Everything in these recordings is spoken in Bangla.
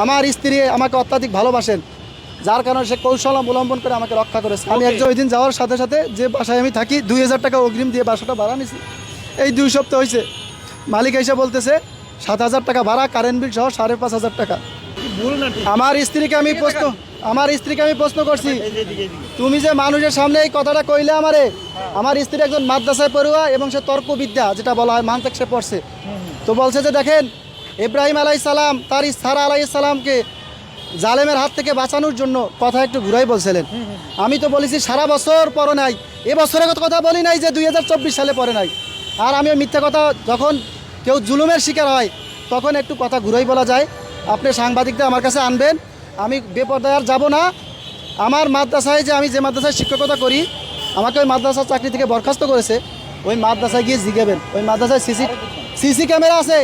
আমার স্ত্রী আমাকে অত্যাধিক ভালোবাসেন, যার কারণে সে কৌশল অবলম্বন করে আমাকে রক্ষা করেছে। আমি একজন ওই দিন যাওয়ার সাথে সাথে যে বাসায় আমি থাকি 2000 টাকা অগ্রিম দিয়ে বাসাটা ভাড়া নিছি। এই 2 সপ্তাহ হয়েছে মালিক এসে বলতেছে 7000 টাকা ভাড়া, কারেন্ট বিল সহ 5500 টাকা। আমার স্ত্রীকে আমি প্রশ্ন করছি, তুমি যে মানুষের সামনে এই কথাটা কইলে আমারে, আমার স্ত্রী একজন মাদ্রাসায় পড়ুয়া এবং সে তর্কবিদ্যা যেটা বলা হয় মানতেক সে পড়ছে। তো বলছে যে দেখেন ইব্রাহিম আলাইহিস সালাম তার সারা আলাইহিস সালামকে জালেমের হাত থেকে বাঁচানোর জন্য কথা একটু ঘুরাই বলছিলেন। আমি তো বলেছি সারা বছর পরে নাই, এবছরের কথা বলি নাই যে 2024 সালে পরে নাই। আর আমি মিথ্যা কথা, যখন কেউ জুলুমের শিকার হয় তখন একটু কথা ঘুরাই বলা যায়। আপনি সাংবাদিকদের আমার কাছে আনবেন, আমি বেপরদায় আর যাবো না। আমার মাদ্রাসায় আমি যে মাদ্রাসায় শিক্ষকতা করি, আমাকে ওই মাদ্রাসার চাকরি থেকে বরখাস্ত করেছে। ওই মাদ্রাসায় গিয়ে জিজ্ঞাবেন, ওই মাদ্রাসায় সিসি ক্যামেরা আছে।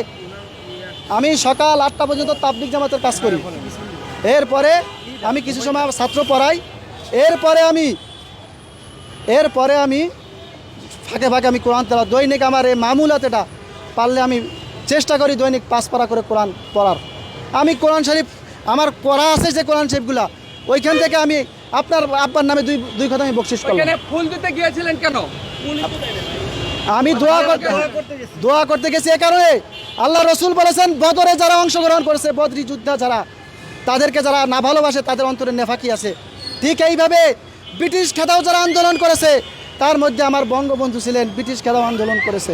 আমি সকাল 8টা পর্যন্ত তাবলিগ জামাতের কাজ করি। এরপরে আমি কিছু সময় ছাত্র পড়াই। এরপরে আমি ফাঁকে ফাঁকে আমি কোরআন তেলাওয়াত, দৈনিক আমার এই মামুলাত এটা পারলে আমি চেষ্টা করি দৈনিক 5 পারা করে কোরআন পড়ার। আমি কোরআন শরীফ আমার পড়া আছে যে কোরআন শরীফগুলা, ওইখান থেকে আমি আপনার আব্বার নামে দুই কথা আমি বকশিশ করলাম। ফুল দিতে গিয়েছিলেন কেন? আমি দোয়া করতে গেছি এ কারণে, আল্লাহ রসুল বলেছেন বদরে যারা অংশগ্রহণ করেছে, বদরি যোদ্ধা যারা, তাদেরকে যারা না ভালোবাসে তাদের অন্তরে নেফাকি আছে। ঠিক এইভাবে ব্রিটিশ খেদাও যারা আন্দোলন করেছে, তার মধ্যে আমার বঙ্গবন্ধু ছিলেন, ব্রিটিশ খেদাও আন্দোলন করেছে।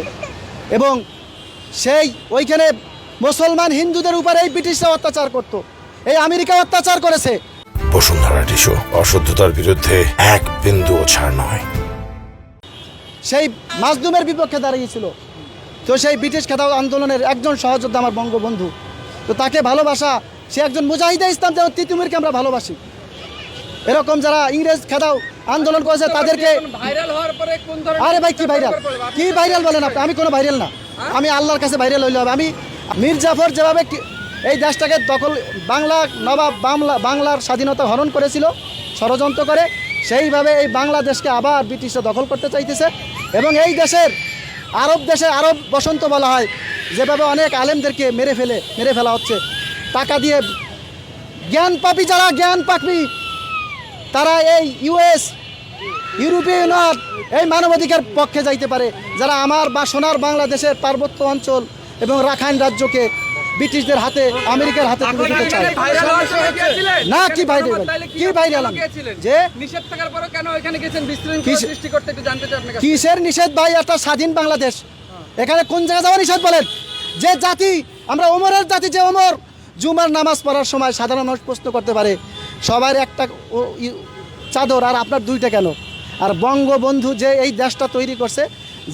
এবং সেই ওইখানে মুসলমান হিন্দুদের উপরে এই ব্রিটিশরা অত্যাচার করত, এই আমেরিকা অত্যাচার করেছে। বসুন্ধরা টিস্যু অশুদ্ধতার বিরুদ্ধে এক বিন্দুও ছাড় নয়। সেই মাজলুমের বিপক্ষে দাঁড়িয়েছিল। তো সেই ব্রিটিশ খেদাও আন্দোলনের একজন সহযোদ্ধা আমার বঙ্গবন্ধু। তো তাকে ভালোবাসা, সে একজন মুজাহিদে ইসলাম, যেমন তিতুমিরকে আমরা ভালোবাসি। এরকম যারা ইংরেজ খেদাও আন্দোলন করেছে তাদেরকে ভাইরাল হওয়ার পরে কোন ধরনের, আরে ভাই কি ভাইরাল বলেন আপনি? আমি কোনো ভাইরাল না, আমি আল্লাহর কাছে ভাইরাল হইলে হবে। আমি মীর জাফর যেভাবে এই দেশটাকে দখল, নবাব বাংলার স্বাধীনতা হরণ করেছিল ষড়যন্ত্র করে, সেইভাবে এই বাংলাদেশকে আবার ব্রিটিশরা দখল করতে চাইতেছে। এবং এই দেশের আরব বসন্ত বলা হয়, যেভাবে অনেক আলেমদেরকে মেরে ফেলা হচ্ছে টাকা দিয়ে। জ্ঞান পাপী তারা এই ইউরোপীয় ইউনিয়ন এই মানবাধিকার পক্ষে যাইতে পারে, যারা আমার বা সোনার বাংলাদেশের পার্বত্য অঞ্চল এবং রাখাইন রাজ্যকে ব্রিটিশদের হাতে, আমেরিকার হাতে তুলে দিতে চায় না। কি ভাইরাল যে নিষেধ থাকার পরে কেন এখানে গেছেন বিশৃঙ্খলা সৃষ্টি করতে, একটু জানতে চাই আপনার কাছে। কিসের নিষেধ ভাই? একটা স্বাধীন বাংলাদেশ, এখানে কোন জায়গায় যাওয়া নিষেধ বলেন? যে জাতি আমরা ওমরের জাতি, যে ওমর জুমার নামাজ পড়ার সময় সাধারণ মানুষ প্রশ্ন করতে পারে সবার একটা চাদর আর আপনার 2টা কেন? আর বঙ্গবন্ধু যে এই দেশটা তৈরি করছে,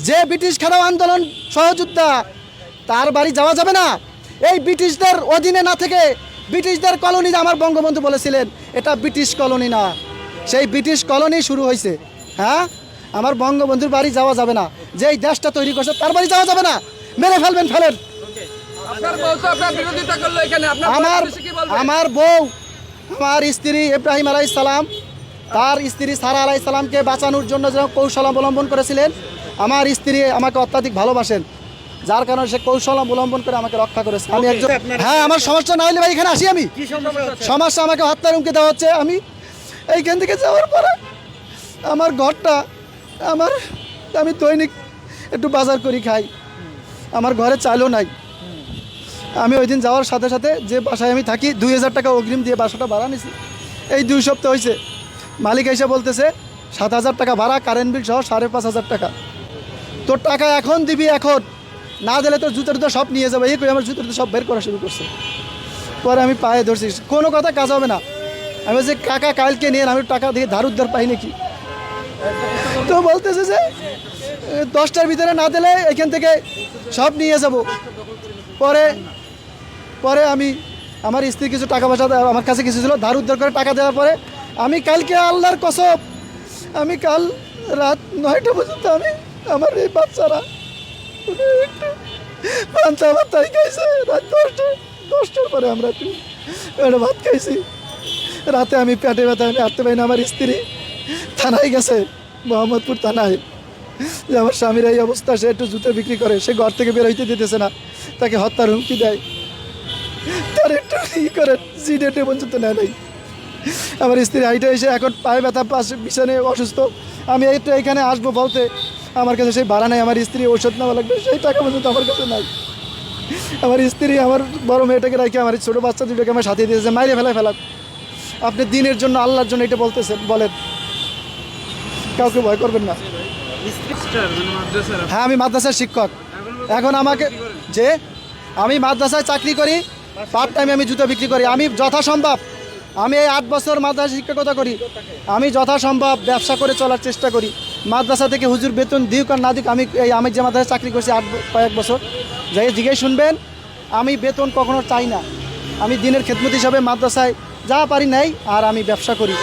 যে ব্রিটিশ খেদাও আন্দোলন সহযোদ্ধা, তার বাড়ি যাওয়া যাবে না। এই ব্রিটিশদের অধীনে না থেকে ব্রিটিশদের কলোনি, আমার বঙ্গবন্ধু বলেছিলেন এটা ব্রিটিশ কলোনি না, সেই ব্রিটিশ কলোনি শুরু হয়েছে। হ্যাঁ, আমার বঙ্গবন্ধুর বাড়ি যাওয়া যাবে না, যে এই দেশটা তৈরি করছে তার বাড়ি যাওয়া যাবে না। মেরে ফেলেন। আমার বউ, আমার স্ত্রী ইব্রাহিম আলাইহিস সালাম তার স্ত্রী সারা আলাইহিস সালামকে বাঁচানোর জন্য যে কৌশল অবলম্বন করেছিলেন, আমার স্ত্রী আমাকে অত্যাধিক ভালোবাসেন, যার কারণে সে কৌশল অবলম্বন করে আমাকে রক্ষা করেছে। আমি একজন, হ্যাঁ, আমার সমস্যা না হলে ভাই এখানে আসি আমি। সমস্যা, আমাকে হত্যার হুমকি দেওয়া হচ্ছে। আমি এইখান থেকে যাওয়ার পরে আমার ঘরটা, আমি দৈনিক একটু বাজার করি খাই, আমার ঘরে চালও নাই। আমি ওই দিন যাওয়ার সাথে সাথে যে বাসায় আমি থাকি 2000 টাকা অগ্রিম দিয়ে বাসাটা ভাড়া নিছি। এই 2 সপ্তাহ হয়েছে মালিক এসে বলতেছে 7000 টাকা ভাড়া, কারেন্ট বিল সহ 5500 টাকা। তোর টাকা এখন দিবি, এখন না দিলে তোর জুতো সব নিয়ে যাবে। এই করে আমার জুতো সব বের করা শুরু করছে। পরে আমি পায়ে ধরছি, কোনো কথা কাজ হবে না। আমি বলছি কাকা কালকে নিয়ে আমি টাকা দিয়ে ধার উদ্ধার পাই নাকি? তো বলতেছে যে 10টার ভিতরে না দিলে এখান থেকে সব নিয়ে যাব। পরে আমি, আমার স্ত্রী কিছু টাকা পয়সা আমার কাছে কিছু ছিল, ধার উদ্ধার করে টাকা দেওয়ার পরে আমি কালকে, আল্লাহর কসম, আমি কাল রাত 9টা পর্যন্ত আমার এই বাচ্চারা একটু পান্তা ভাত খাইছে। রাত 10টার পরে আমরা একটা ভাত খাইছি। রাতে আমি পেটে ব্যথা, আমি হাঁটতে পারি না। আমার স্ত্রী থানায় গেছে, মোহাম্মদপুর থানায়, যে আমার স্বামীর এই অবস্থা, সে একটু জুতো বিক্রি করে, সে ঘর থেকে বের হইতে দিতেছে না, তাকে হত্যার হুমকি দেয়। তার একটু ই করে সিডেটে পর্যন্ত নেয় নাই। আমার স্ত্রী হাইটে এসে এখন পায়ে ব্যথা, পাশে বিছানে অসুস্থ। আমি একটু এখানে আসবো বলতে আমার কাছে সেই ভাড়া নেই, আমার স্ত্রী ঔষধ নেওয়া লাগবে, সেই টাকা পর্যন্ত আমার কাছে নাই। আমার স্ত্রী আমার বড় মেয়েটাকে রেখে আমার ছোটো বাচ্চা দুটোকে আমার সাথে দিয়েছে, মাইরে ফেলাক। আপনি দিনের জন্য, আল্লাহর জন্য এটা বলতেছেন, বলেন, কাউকে ভয় করবেন না। হ্যাঁ, আমি মাদ্রাসার শিক্ষক। এখন আমাকে যে আমি মাদ্রাসায় চাকরি করি, পার্ট টাইমে আমি জুতো বিক্রি করি। আমি যথাসম্ভব, আমি এই 8 বছর মাদ্রাসা শিক্ষকতা করি, আমি যথাসম্ভব ব্যবসা করে চলার চেষ্টা করি। মাদ্রাসা থেকে হুজুর বেতন দিক আর না দিক, আমি যে মাদ্রাসায় চাকরি করছি কয়েক বছর, যাই জিজ্ঞেস শুনবেন, আমি বেতন কখনো চাই না। আমি দিনের খেদমত হিসাবে মাদ্রাসায় যা পারি নাই, আর আমি ব্যবসা করি।